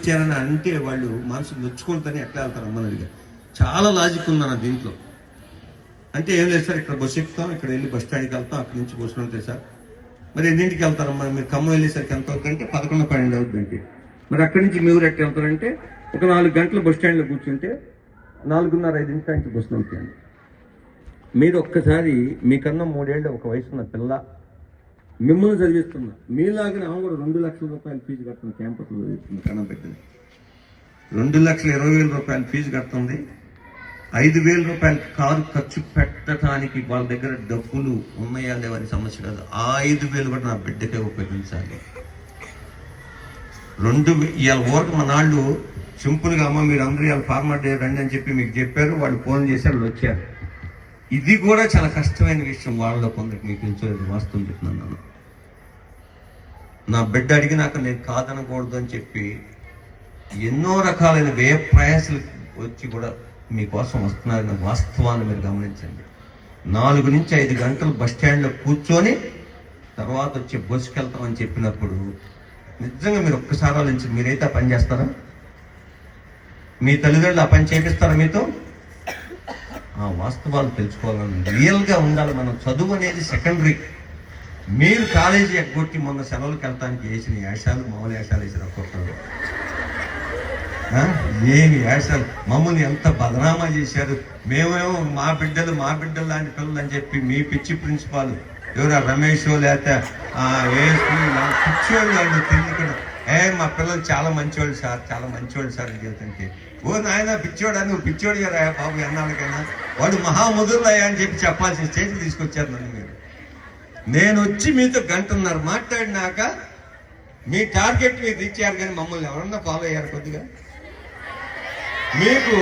ఇచ్చారని అంటే వాళ్ళు మనసు నొచ్చుకుంటారని ఎట్లా వెళ్తారు అమ్మని అడిగారు. చాలా లాజిక్ ఉందన్న దీంట్లో. అంటే ఏం లేదు సార్, ఇక్కడ బస్సు ఎక్కుతాం, ఇక్కడ వెళ్ళి బస్ స్టాండ్కి వెళ్తాం, అక్కడి నుంచి బస్సులు ఉంటాయి సార్. మరి ఎన్నింటికి వెళ్తారమ్మా మీరు? ఖమ్మం వెళ్ళేసరికి ఎంత అవుతుందంటే 11, 12 అవుతుందండి. మరి అక్కడి నుంచి మీ ఊరు ఎట్లా వెళ్తారంటే ఒక 4 గంటలు బస్ స్టాండ్లో కూర్చుంటే 4:30, 5 నిమిషాల నుంచి బస్సులు ఉంటాయండి. మీరు ఒక్కసారి మీకన్నా 3 ఏళ్ళ ఒక వయసున్న పిల్ల మిమ్మల్ని చదివిస్తున్నా, మీలాగానే ఆమె కూడా 2 లక్షల రూపాయలు ఫీజు కడుతుంది, క్యాంపస్లో చదివిస్తుంది, కన్నం పెట్టింది. 2,20,000 రూపాయలు ఫీజు కడుతుంది. 5,000 రూపాయలు కారు ఖర్చు పెట్టడానికి వాళ్ళ దగ్గర డబ్బులు ఉన్నాయా లేవని సమస్య కాదు. ఆ 5,000 కూడా నా బిడ్డకే ఉపయోగించాలి. ఇవాళ ఊరికి మన వాళ్ళు సింపుల్గా అమ్మ మీరు అందరూ ఇవాళ ఫార్మర్ డే రండి అని చెప్పి మీకు చెప్పారు, వాళ్ళు ఫోన్ చేశారు, వాళ్ళు వచ్చారు. ఇది కూడా చాలా కష్టమైన విషయం. వాళ్ళలో కొందరికి మీకు తెలుసు, వాస్తవం చెప్తున్నాను. నా బిడ్డ అడిగినాక నేను కాదనకూడదు అని చెప్పి ఎన్నో రకాలైన వ్యయ ప్రయాసాలు వచ్చి కూడా మీకోసం వస్తున్నారన్న వాస్తవాన్ని మీరు గమనించండి. 4 నుంచి 5 గంటలు బస్ స్టాండ్లో కూర్చొని తర్వాత వచ్చి బస్సుకి వెళ్తామని చెప్పినప్పుడు నిజంగా మీరు ఒక్కసారి ఆలోచించి మీరైతే ఆ పని చేస్తారా? మీ తల్లిదండ్రులు ఆ పని చేపిస్తారా మీతో? ఆ వాస్తవాలు తెలుసుకోవాలని రియల్గా ఉండాలి. మనం చదువు అనేది సెకండరీ. మీరు కాలేజీ ఎగ్గొట్టి మొన్న సెలవులకు వెళ్తానికి వేసిన యాశాలు మామూలు యాశాలు వేసిన ఒక్కొక్కరు ఏమి యాశాలు, మమ్మల్ని ఎంత బదనామా చేశారు. మేమేమో మా బిడ్డలు లాంటి పిల్లలు అని చెప్పి మీ పిచ్చి ప్రిన్సిపాల్ ఎవరు రమేష్ లేకపోతే పిచ్చివాళ్ళు వాళ్ళు తెలియకుండా మా పిల్లలు చాలా మంచివాళ్ళు సార్, చాలా మంచివాళ్ళు సార్ అని చెబుతుంటే, ఓ నాయన పిచ్చోడా నువ్వు పిచ్చోడు కదా బాబు, ఎన్నాళ్ళకైనా వాడు మహాముదురులయ్యా అని చెప్పి చెప్పాల్సిన స్టేజ్కి తీసుకొచ్చారు నన్ను మీరు. నేను వచ్చి మీతో 1.5 గంటన్నర మాట్లాడినాక మీ టార్గెట్ మీరు రీచ్ అయ్యారు, కానీ మమ్మల్ని ఎవరన్నా ఫాలో అయ్యారు కొద్దిగా? మీకు